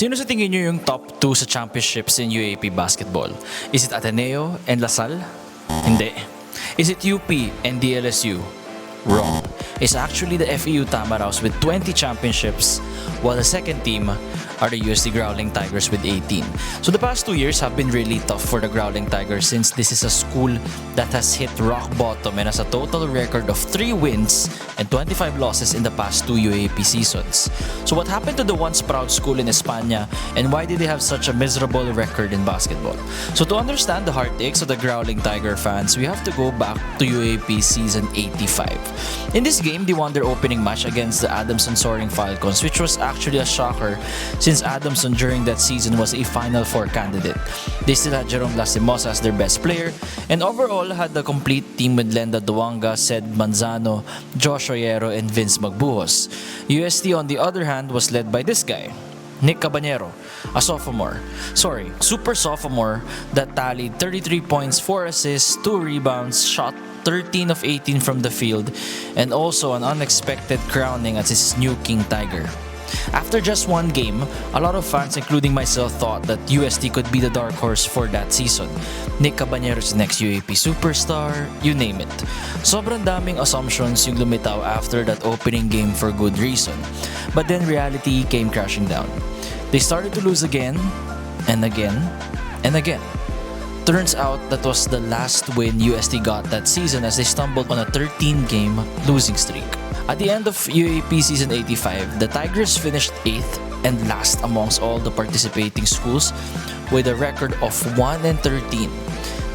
Sino sa tingin nyo yung top 2 sa championships in UAP basketball? Is it Ateneo and LaSalle? Hindi. Is it UP and DLSU? Wrong. It's actually the FEU Tamaraws with 20 championships, while the second team are the UST Growling Tigers with 18. So the past 2 years have been really tough for the Growling Tigers since this is a school that has hit rock bottom and has a total record of 3 wins and 25 losses in the past 2 UAP seasons. So what happened to the once proud school in España, and why did they have such a miserable record in basketball? So to understand the heartaches of the Growling Tiger fans, we have to go back to UAP season 85. In this game, they won their opening match against the Adamson Soaring Falcons, which was actually a shocker since Adamson during that season was a Final Four candidate. They still had Jerome Lastimosa as their best player, and overall had the complete team with Lenda Duanga, Ced Manzano, Josh Oyero, and Vince Magbuhos. UST on the other hand was led by this guy, Nic Cabanero, a super sophomore that tallied 33 points, 4 assists, 2 rebounds, shot 13 of 18 from the field, and also an unexpected crowning as his new King Tiger. After just one game, a lot of fans, including myself, thought that UST could be the dark horse for that season. Nic Cabanero's next UAP superstar, you name it. Sobrang daming assumptions yung lumitaw after that opening game for good reason. But then reality came crashing down. They started to lose again, and again, and again. Turns out that was the last win UST got that season as they stumbled on a 13-game losing streak. At the end of UAP season 85, the Tigers finished 8th and last amongst all the participating schools with a record of 1-13.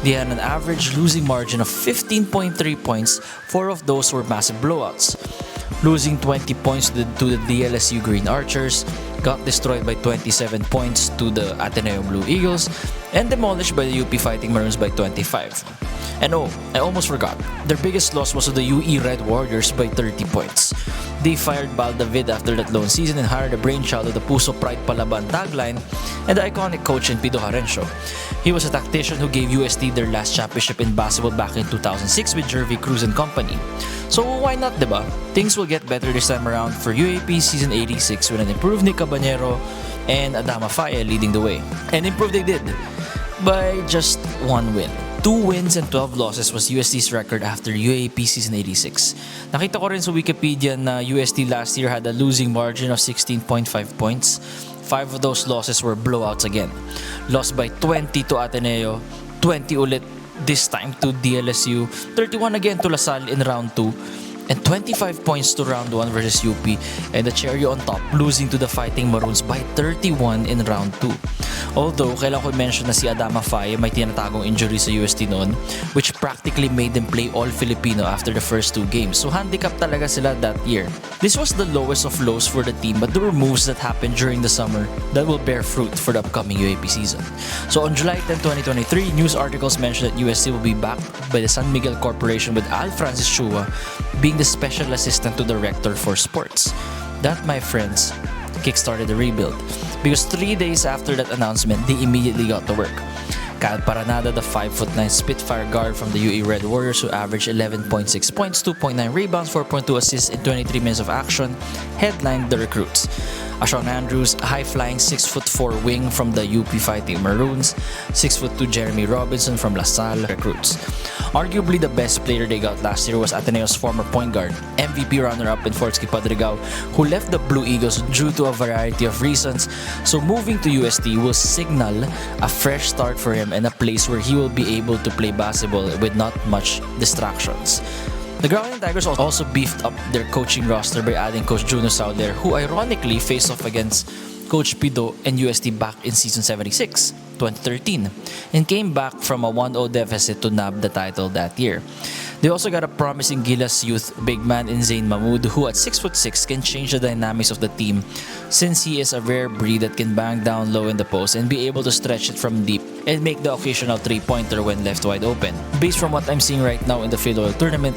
They had an average losing margin of 15.3 points. 4 of those were massive blowouts. Losing 20 points to the DLSU Green Archers, got destroyed by 27 points to the Ateneo Blue Eagles, and demolished by the UP Fighting Maroons by 25. And oh, I almost forgot, their biggest loss was to the UE Red Warriors by 30 points. They fired Bal David after that lone season and hired a brainchild of the Puso Pride Palaban tagline and the iconic coach in Pido Harencio. He was a tactician who gave UST their last championship in basketball back in 2006 with Jervy Cruz and company. So why not, diba? Things will get better this time around for UAP season 86 with an improved Nic Cabanero and Adama Faye leading the way. And improved they did by just 1 win. 2 wins and 12 losses was UST's record after UAP season 86. Nakita ko rin sa Wikipedia na UST last year had a losing margin of 16.5 points. 5 of those losses were blowouts again. Lost by 20 to Ateneo, 20 ulit this time to DLSU, 31 again to LaSalle in round 2, and 25 points to round 1 versus UP, and the cherry on top, losing to the Fighting Maroons by 31 in round 2. Although, kailangan ko i-mention na si Adama Faye may tinatagong injury sa UST noon, which practically made them play all Filipino after the first 2 games. So handicap talaga sila that year. This was the lowest of lows for the team, but there were moves that happened during the summer that will bear fruit for the upcoming UAP season. So on July 10, 2023, news articles mentioned that UST will be backed by the San Miguel Corporation with Al Francis Chua being the special assistant to the rector for sports. That, my friends, kickstarted the rebuild, because 3 days after that announcement, they immediately got to work. Kyle Paranada, the 5'9" Spitfire guard from the UE Red Warriors who averaged 11.6 points, 2.9 rebounds, 4.2 assists in 23 minutes of action, headlined the recruits. Ashawn Andrews, a high-flying 6'4" wing from the UP Fighting Maroons, 6'2" Jeremy Robinson from LaSalle recruits. Arguably the best player they got last year was Ateneo's former point guard, MVP runner-up in Fortsky Padrigao, who left the Blue Eagles due to a variety of reasons. So moving to UST will signal a fresh start for him and a place where he will be able to play basketball with not much distractions. The Growling Tigers also beefed up their coaching roster by adding Coach Juno Sauler, who ironically faced off against Coach Pido and UST back in season 76, 2013, and came back from a 1-0 deficit to nab the title that year. They also got a promising Gilas youth big man in Zayn Mahmood, who at 6'6" can change the dynamics of the team since he is a rare breed that can bang down low in the post and be able to stretch it from deep and make the occasional 3-pointer when left wide open. Based from what I'm seeing right now in the Field Oil tournament,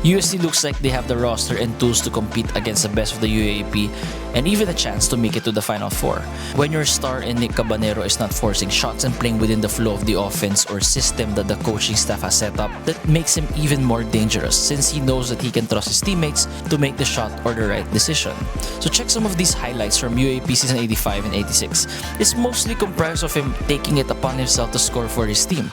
UST looks like they have the roster and tools to compete against the best of the UAP and even a chance to make it to the Final Four. When your star in Nic Cabanero is not forcing shots and playing within the flow of the offense or system that the coaching staff has set up, that makes him even more dangerous since he knows that he can trust his teammates to make the shot or the right decision. So check some of these highlights from UAP season 85 and 86. It's mostly comprised of him taking it upon himself to score for his team.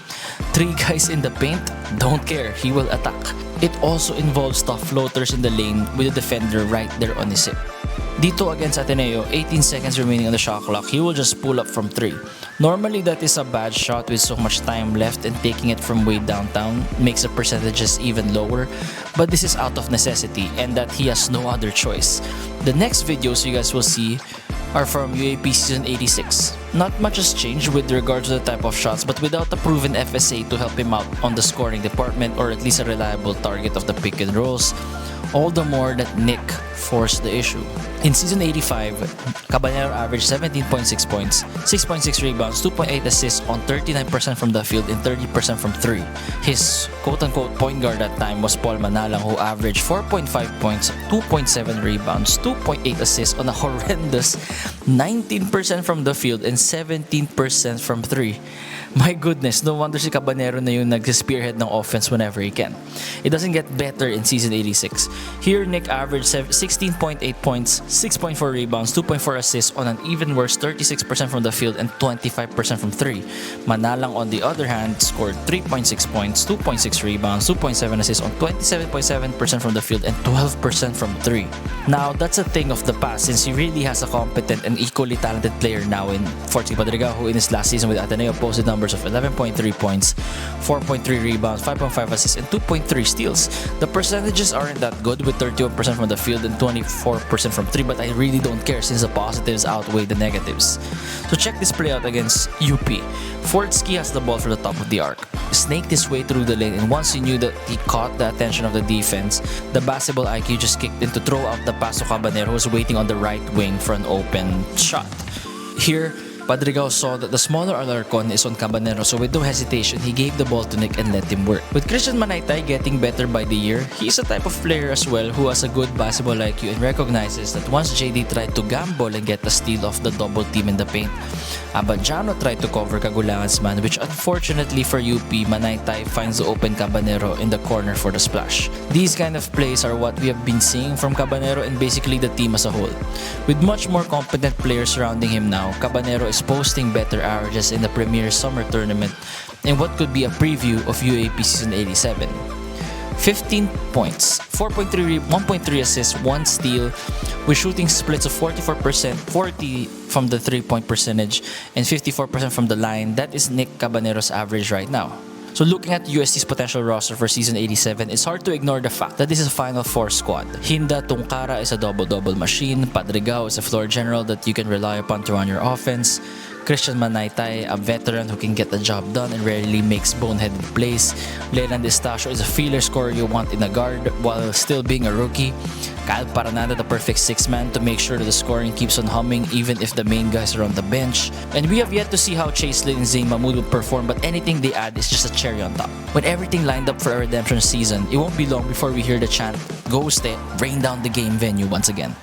3 guys in the paint, don't care, he will attack. It also involves tough floaters in the lane with the defender right there on his hip. Dito against Ateneo, 18 seconds remaining on the shot clock, he will just pull up from 3. Normally that is a bad shot with so much time left, and taking it from way downtown makes the percentages even lower, but this is out of necessity and that he has no other choice. The next videos you guys will see are from UAP season 86. Not much has changed with regards to the type of shots, but without a proven FSA to help him out on the scoring department or at least a reliable target of the pick and rolls, all the more that Nic forced the issue. In season 85, Cabanero averaged 17.6 points, 6.6 rebounds, 2.8 assists on 39% from the field and 30% from 3. His quote-unquote point guard at time was Paul Manalang, who averaged 4.5 points, 2.7 rebounds, 2.8 assists on a horrendous 19% from the field and 17% from 3. My goodness, no wonder si Cabanero na yung nag-spearhead ng offense whenever he can. It doesn't get better in season 86. Here, Nic averaged 16.8 points, 6.4 rebounds, 2.4 assists on an even worse 36% from the field and 25% from 3. Manalang, on the other hand, scored 3.6 points, 2.6 rebounds, 2.7 assists on 27.7% from the field and 12% from 3. Now, that's a thing of the past since he really has a competent and equally talented player now in Forty Padriga, who in his last season with Ateneo posted numbers of 11.3 points, 4.3 rebounds, 5.5 assists, and 2.3 steals. The percentages aren't that good with 31% from the field and 24% from 3, but I really don't care since the positives outweigh the negatives. So check this play out against UP. Fortsky has the ball from the top of the arc, snaked his way through the lane, and once he knew that he caught the attention of the defense, the basketball IQ just kicked in to throw out the pass to Cabanero, who was waiting on the right wing for an open shot. Here, Padrigao saw that the smaller Alarcon is on Cabanero, so with no hesitation, he gave the ball to Nic and let him work. With Christian Manaytay getting better by the year, he is a type of player as well who has a good basketball IQ and recognizes that once JD tried to gamble and get a steal off the double team in the paint, Abadjano tried to cover Kagulangan's man, which unfortunately for UP, Manaytay finds the open Cabanero in the corner for the splash. These kind of plays are what we have been seeing from Cabanero and basically the team as a whole. With much more competent players surrounding him now, Cabanero is posting better averages in the Premier Summer Tournament in what could be a preview of UAP season 87. 15 points, 4.3, 1.3 assists, 1 steal, with shooting splits of 44%, 40 from the 3-point percentage, and 54% from the line. That is Nic Cabanero's average right now. So looking at UST's potential roster for season 87, it's hard to ignore the fact that this is a Final Four squad. Hinda Tungkara is a double-double machine, Padrigao is a floor general that you can rely upon to run your offense, Christian Manaytay, a veteran who can get the job done and rarely makes boneheaded plays. Leland Estacio is a feeler scorer you want in a guard while still being a rookie. Kyle Paranada, the perfect 6-man to make sure that the scoring keeps on humming even if the main guys are on the bench. And we have yet to see how Chaselin and Zayn Mahmood will perform, but anything they add is just a cherry on top. With everything lined up for a redemption season, it won't be long before we hear the chant, "Go Step, rain down the game venue" once again.